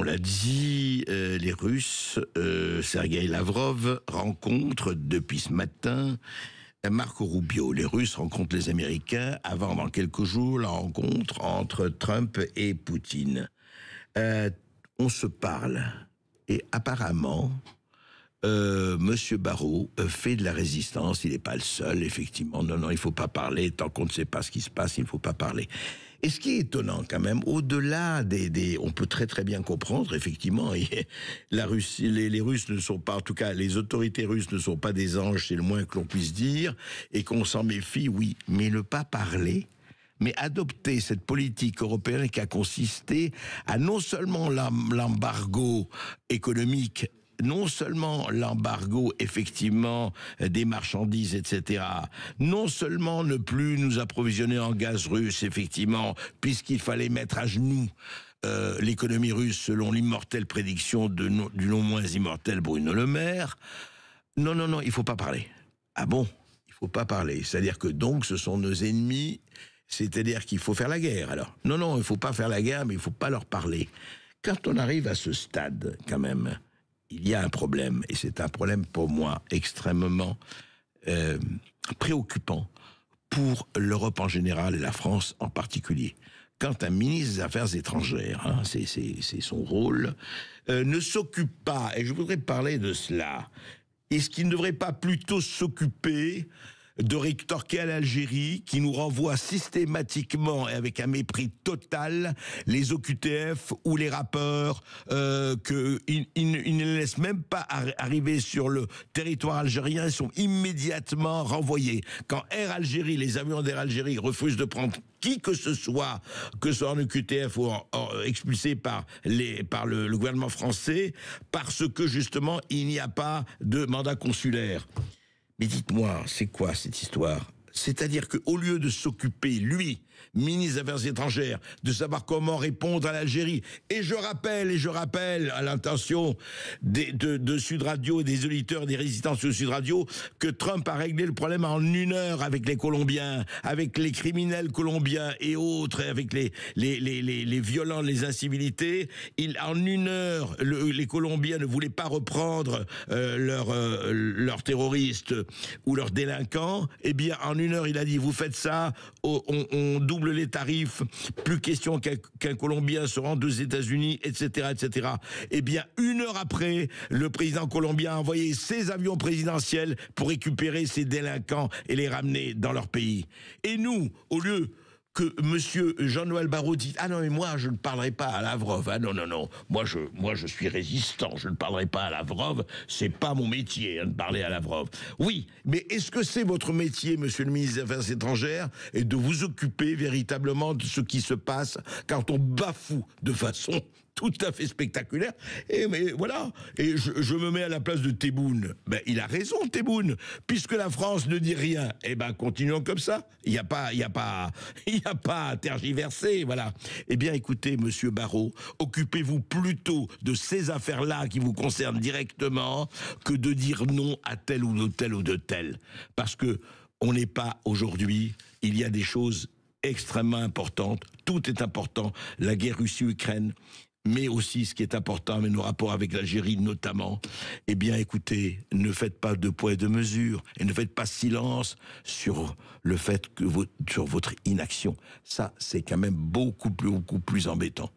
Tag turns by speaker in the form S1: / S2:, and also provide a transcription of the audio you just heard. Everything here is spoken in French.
S1: l'a dit, les Russes, Sergueï Lavrov, rencontrent depuis ce matin Marco Rubio. Les Russes rencontrent les Américains avant, dans quelques jours, la rencontre entre Trump et Poutine. On se parle. Et apparemment, Monsieur Barrot fait de la résistance. Il n'est pas le seul, effectivement. Non, il ne faut pas parler. Tant qu'on ne sait pas ce qui se passe, il ne faut pas parler. Et ce qui est étonnant, quand même, au-delà on peut très très bien comprendre, effectivement, la Russie, les Russes ne sont pas, en tout cas, les autorités russes ne sont pas des anges, c'est le moins que l'on puisse dire, et qu'on s'en méfie, oui. Mais ne pas parler, mais adopter cette politique européenne qui a consisté à non seulement l'embargo économique, non seulement l'embargo, effectivement, des marchandises, etc., non seulement ne plus nous approvisionner en gaz russe, effectivement, puisqu'il fallait mettre à genoux l'économie russe selon l'immortelle prédiction du non moins immortel Bruno Le Maire. Non, il faut pas parler. Ah bon? Il faut pas parler. C'est-à-dire que donc ce sont nos ennemis, c'est-à-dire qu'il faut faire la guerre, alors. Non, il faut pas faire la guerre, mais il faut pas leur parler. Quand on arrive à ce stade, quand même, il y a un problème, et c'est un problème pour moi extrêmement préoccupant pour l'Europe en général et la France en particulier. Quand un ministre des Affaires étrangères, c'est son rôle, ne s'occupe pas, et je voudrais parler de cela, est-ce qu'il ne devrait pas plutôt s'occuper de rétorquer à l'Algérie, qui nous renvoie systématiquement et avec un mépris total les OQTF ou les rappeurs, qu'ils ne laissent même pas arriver sur le territoire algérien, ils sont immédiatement renvoyés. Quand Air Algérie, les avions d'Air Algérie refusent de prendre qui que ce soit en OQTF ou expulsé par le gouvernement français, parce que justement il n'y a pas de mandat consulaire. Mais dites-moi, c'est quoi cette histoire ? C'est-à-dire qu'au lieu de s'occuper, lui, ministre des Affaires étrangères, de savoir comment répondre à l'Algérie, et je rappelle à l'intention de Sud Radio et des auditeurs des résistants sur Sud Radio, que Trump a réglé le problème en 1 heure avec les Colombiens, avec les criminels colombiens et autres, avec les violents, les incivilités. En 1 heure, les Colombiens ne voulaient pas reprendre leurs terroristes ou leurs délinquants. Eh bien, en 1 heure, il a dit, vous faites ça, on double les tarifs, plus question qu'un Colombien se rende aux États-Unis, etc., etc. Eh bien, 1 heure après, le président colombien a envoyé ses avions présidentiels pour récupérer ces délinquants et les ramener dans leur pays. Et nous, au lieu que monsieur Jean-Noël Barrot dit « Ah non, mais moi, je ne parlerai pas à Lavrov. Ah non. Moi, je suis résistant. Je ne parlerai pas à Lavrov. C'est pas mon métier, de parler à Lavrov. » Oui, mais est-ce que c'est votre métier, monsieur le ministre des Affaires étrangères, et de vous occuper véritablement de ce qui se passe quand on bafoue de façon tout à fait spectaculaire. Mais voilà. Et je me mets à la place de Tebboune. Ben, il a raison, Tebboune. Puisque la France ne dit rien, continuons comme ça. Il n'y a pas à tergiverser, voilà. Eh bien, écoutez, monsieur Barrot, occupez-vous plutôt de ces affaires-là qui vous concernent directement que de dire non à tel ou de tel ou de tel. Parce que on n'est pas aujourd'hui, il y a des choses extrêmement importantes. Tout est important. La guerre Russie-Ukraine, mais aussi ce qui est important, mais nos rapports avec l'Algérie notamment. Eh bien, écoutez, ne faites pas de poids et de mesure, et ne faites pas silence sur le fait que sur votre inaction. Ça, c'est quand même beaucoup plus embêtant.